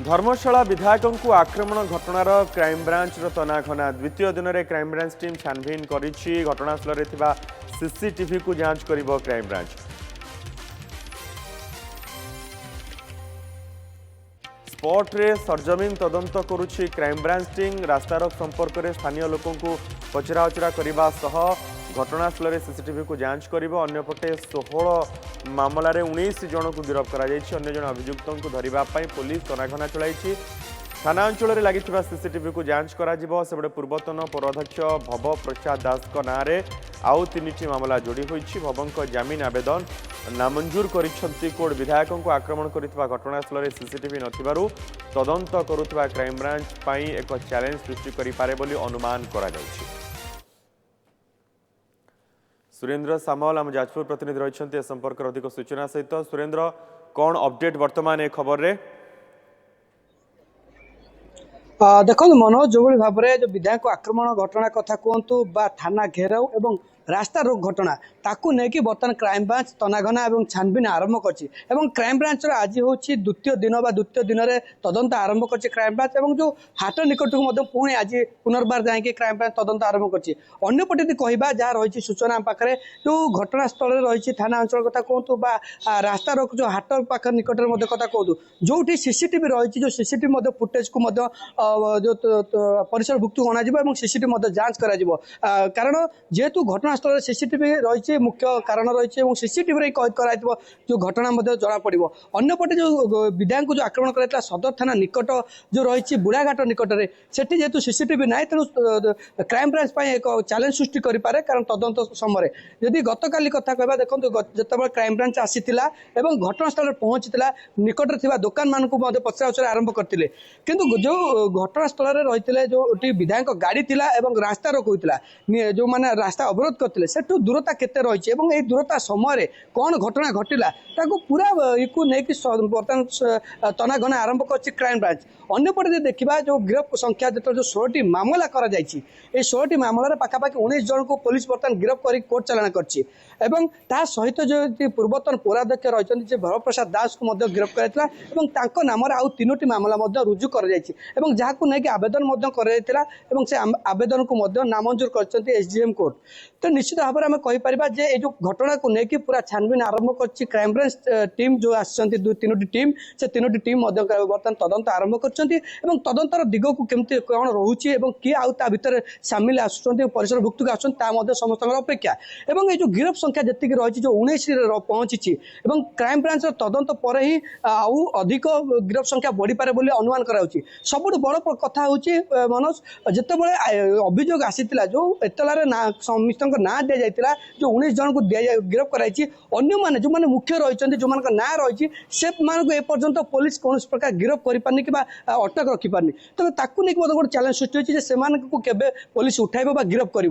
धर्मशाला विधायकों को आक्रमण घटनार क्राइमब्रांच तनाघना द्वितीय दिन में क्राइमब्रांच टीम छानभिन करिछि। घटनास्थल में सीसीटीवी को जांच करिबो क्राइमब्रांच। स्पॉट रे सरजमीन तदंत करुछि क्राइमब्रांच टीम। रास्तारोक संपर्क में स्थानीय लोकों को पचराउचरा करने सह घटनास्थल में सीसीटीवी को जांच करिबो। अन्यपटे 16 मामलार 19 जन को गिरफ्त कर अन्य जन अभियुक्तों को धरने पुलिस तनाघना चलाई। थाना अंचल में लगी सीसीटीवी को जांच कर पूर्वतन पौराध्यक्ष भव प्रसाद दास नाँ में आउ 3टी मामला जोड़ी होती। भवों जमीन आवेदन नामंजूर करिसेंति कोर्ट। विधायकों को आक्रमण करथिबा घटनास्थल में सीसीटीवी नथिबारु तदंत करुथिबा क्राइमब्रांच पई एक चैलेंज सृष्टि करि पारे बोली अनुमान करा जाउछि। सुरेंद्र सामल आम जाजपुर प्रतिनिधि रही संपर्क अधिक सूचना सहित। सुरेंद्र, कौन अपडेट वर्तमान ए खबर रे? देखो मनोज, जो भाव में जो विधायक आक्रमण घटना कथा कहतु बा थाना घेराव एवं रास्ता रोक घटना ताकू नहीं बर्तमान क्राइमब्रांच तनाघना और छानबिन आरंभ कर क्राइमब्रांच आज हूँ द्वितीय दिन बा द्वितीय दिन में तदंत आरंभ कर क्राइमब्रांच और जो हाट निकट को पुणी आज पुनर्बार जाकि क्राइमब्रांच तदंत आरंभ करपटे कहवा जहाँ रही सूचना पाखे जो घटनास्थल रही थाना अंचल कथा कहतु बा रास्ता रोक जो हाट पाख निकट कथा कहतु जो सीसीटीवी रही जो सीसीटीवी फुटेज को जो परिसरभुक्त गणा सीसीटीवी जांच कर कारण जेहेतु घटनास्थल सीसीटीवी रही मुख्य कारण रही सीसीटीवी कैद कर जो घटना जना पड़। अंपटे जो विधायक को जो आक्रमण कर सदर थाना निकट जो रही बुढ़ाघाट निकट में सेठी जेहेतु सीसीटीवी ना तेणु क्राइमब्रांच एक चैलेंज सृष्टि करें कारण तदंत समय जदि गतकाली कथा कहवा देखो जो क्राइमब्रांच आसी घटनास्थल पहुंची निकट में दुकान मान पचराउचरा आरंभ करते किंतु जो घटनास्थल रही जो विधायक गाड़ी थी रास्ता रोक होता जो मैंने रास्ता अवरोध करते सेठू दूरता केते रही और दूरता समय कौन घटना घटला पूरा को लेकिन बर्तमान तनाघना आरंभ कर क्राइमब्रांच। अंपटे देखा जो गिरफ संख्या जो 16टी मामला कर 16टी मामलार पाखापाखि 19 जन को पुलिस बर्तमान गिरफ कर कोर्ट चालाण कर सहित जो पूर्वतन पौराध्यक्ष रही भव प्रसाद दास को गिरफ कर नाम आउ 3टी मामला रुजु कर जहाँ लेकिन आवेदन कर से आवेदन को नामंजूर कर एसडीएम कोर्ट। तो निश्चित भाव में आम कहीपर जो घटना को लेकिन पूरा छानबिन आरंभ कर क्राइमब्रांच टीम जो आसती 3टी टीम से 3टी टीम बर्तमान तदंत आरंभ कर तदंतर दिग को केमती कौन रोचे किए आउ ता भितर सामिल आसुँच परिसरभुक्त आसुँच समस्त अपेक्षा और जो गिरफ संख्या जी रही जो 19 पहुंची क्राइमब्रांच तदंत पर ही आउ अधिक गिरफ संख्या बढ़ी पारे बोली अनुमान कराउछि। सबुठ बड़ कथा हूँ मनोज जिते अभियोग आसीला जो एतलार समस्त ना दि जाता जो 19 जन को गिरफ कराई अन्य जो मैंने मुख्य रही जो ना रही से एपर्यंत पुलिस कौन प्रकार गिरफ कर पारनी कि अटक रखिपारनी तेज ताकू नहीं गोटे चैलेंज सृष्टि होती से पुलिस उठाइब गिरफ कर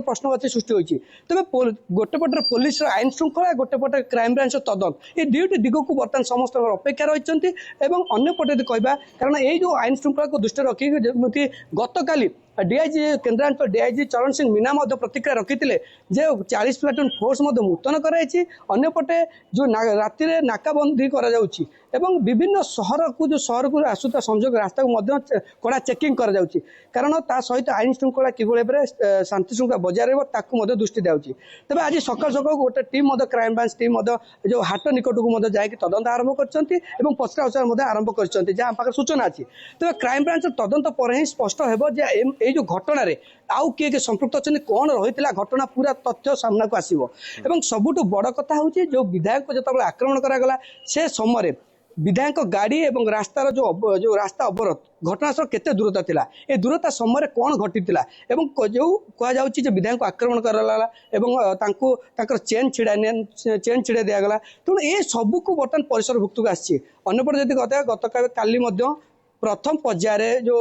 प्रश्नवाची सृष्टि होती तेज गोटे पटे पुलिस आईन श्रृंखला गोटे पटे क्राइमब्रांच तदंत ये दुईटी दिग को बर्तमान समस्त अपेक्षा रही अंपटे कहवा कारण ये जो आईन श्रृंखला को दृष्टि रखी गतकाली डीआईजी केन्द्रांचल डीआईजी चरण सिंह मीना प्रतिक्रिया रखी जे 40 प्लाटून फोर्स मुतन करपटे जो राति नाकाबंदी एवं विभिन्न सहर को आसुता संजोग रास्ता को कड़ा चेकिंग कर कारण ता सहित आईन श्रृंखला किभली शांति श्रृंखला बजाय रहा दृष्टि दिखाई तेज आज सकाल सकाल गोटे टीम क्राइमब्रांच टीम जो हाट निकट को जाकि तदंत आरंभ कर पचराउचरा आरंभ कर जहाँ पाखे सूचना अच्छी तेज क्राइमब्रांच तदंत पर ही स्पष्ट हो जो घटना आउ किए संपृक्त अच्छा कौन रही घटना पूरा तथ्य सामना को आसो एवं सबुठ बड़ कथा हूँ जो विधायक को जो आक्रमण करागला से समय विधायक गाड़ी और रास्तार जो रास्ता अवरोध घटनास्थल केते दूरता थिला ए दूरता समय कौन घटीला एवं जो कहुच्छी विधायक आक्रमण कर चेन छिड़ा दिगला तेणु ये सबको बर्तमान परिसरभुक्त को आसी अंपटे जब कहता गत काली प्रथम पर्यायर जो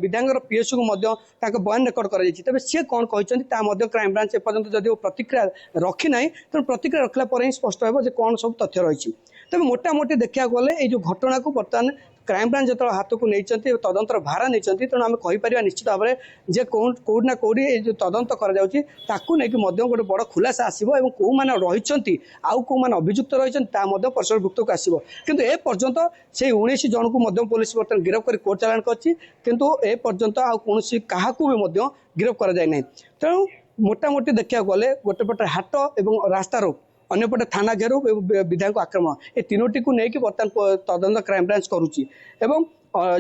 विधायक पीएसयू को बयान रेकर्ड कर तेज सी कौन कहते क्राइमब्रांच एपर्यंत जदि प्रतिक्रिया रखी ना तेणु प्रतिक्रिया रखला ही स्पष्ट हो कौन सब तथ्य रही तेज मोटामोटी देखा गले ये घटना को बर्तमान क्राइमब्रांच जो हाथ को नहीं तदंतर भार नहीं तेणु आम कहीपर निश्चित भाव में जे कौट ना कौटी जो तदंत कर गोटे बड़ खुलासा आसो और कौ मैंने रही आउ कौ मैंने अभियुक्त रही परिसरभुक्त को आसो किंतु ए पर्यंत से 19 जन को पुलिस बर्तमान गिरफ्त कर कोर्ट चालाण कर ए पर्यंत आउ कौन क्या गिरफ्त कर तेणु मोटामोटी देखा गले गोटे पटे हाट और रास्ता रोक अन्यपटे थाना घेराव विधायक आक्रमण ए तीनोटी को लेकिन बर्तमान तदंत क्राइमब्रांच करुच्ची एवं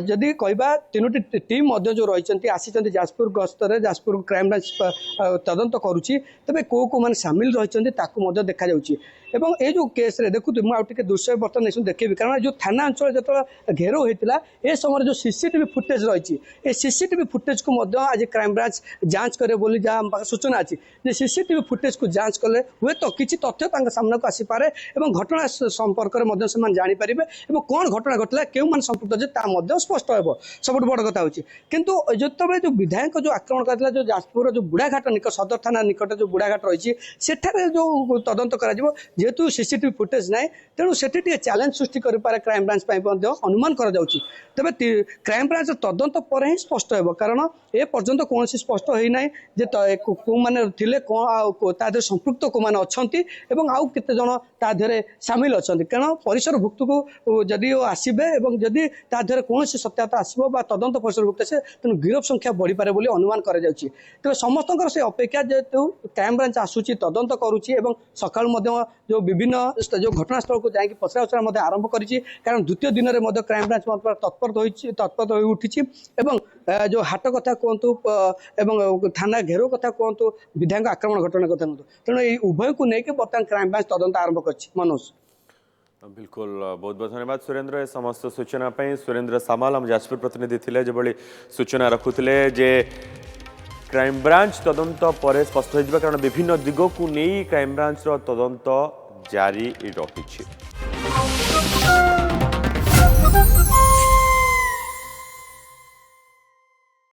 जदि कहवा तीनोटी टीम जो रही आसी जाजपुर गस्तर जाजपुर क्राइमब्रांच तदंत करुच्ची तेज कौ कौ मैंने सामिल रही देखा एवं ये जो केस रे देखु मुझे दृश्य बर्तमान देखी कारण जो थाना अंचल जो घेराव होता ए समय जो सीसीटीवी फुटेज रही है सीसीटीवी फुटेज को आज क्राइमब्रांच जांच करे बोली जहाँ सूचना अच्छी सीसीटीवी फुटेज को जांच कले हुए तो किसी तथ्य सामना को आसीपे और घटना संपर्क में जानीपर और कौन घटना घटला क्यों मैंने संपुक्त अच्छे स्पष्ट हो सब बड़ कथा हो किंतु जिते जो विधायक जो आक्रमण करता जो जाजपुर जो बुढ़ाघाट निकट सदर थाना निकट जो बुढ़ाघाट रही सेठारे जो तदंत कर जेहेतु सीसीटीवी फुटेज ना तेणु से चैलेंज सृष्टि कर क्राइमब्रांच अनुमान कर तेज क्राइमब्रांच तदंत पर ही स्पष्ट हो कारण ए पर्यंत कौन स्पष्ट होना कौ मैंने थे कौन संपृक्त कौ मैंने अच्छा आउ केते जन ताधे सामिल अच्छा कारण परिसरभुक्त को जदि आसबे और जदि ताधे कौन सत्यता आसो तदंत परिसरभुक्त से तेणु गिरफ संख्या बढ़ी पारे बोली अनुमान कर तेज समस्त से अपेक्षा जेहेतु क्राइमब्रांच आसूची तदंत करुच्ची सकाल जो विभिन्न जो घटनास्थल को जाकि पचराउचरा आरंभ करी कारण द्वितीय दिन में क्राइमब्रांच तत्पर हो उठी जो हाट कथा कहतु एवं थाना घेराव कथा कहतु विधायक आक्रमण घटना कथा कहतु तेणु ये उभय को लेकिन बर्तमान क्राइमब्रांच तदंत आरंभ कर मनोज बिल्कुल बहुत बहुत धन्यवाद सुरेंद्र ए समस्त सूचना सुरेंद्र सामाल हम जाजपुर प्रतिनिधि थे जो सूचना रखुले जे क्राइमब्रांच तदंत पर स्पष्ट हो कारण विभिन्न दिग को नहीं क्राइमब्रांच तदंत जारी रही।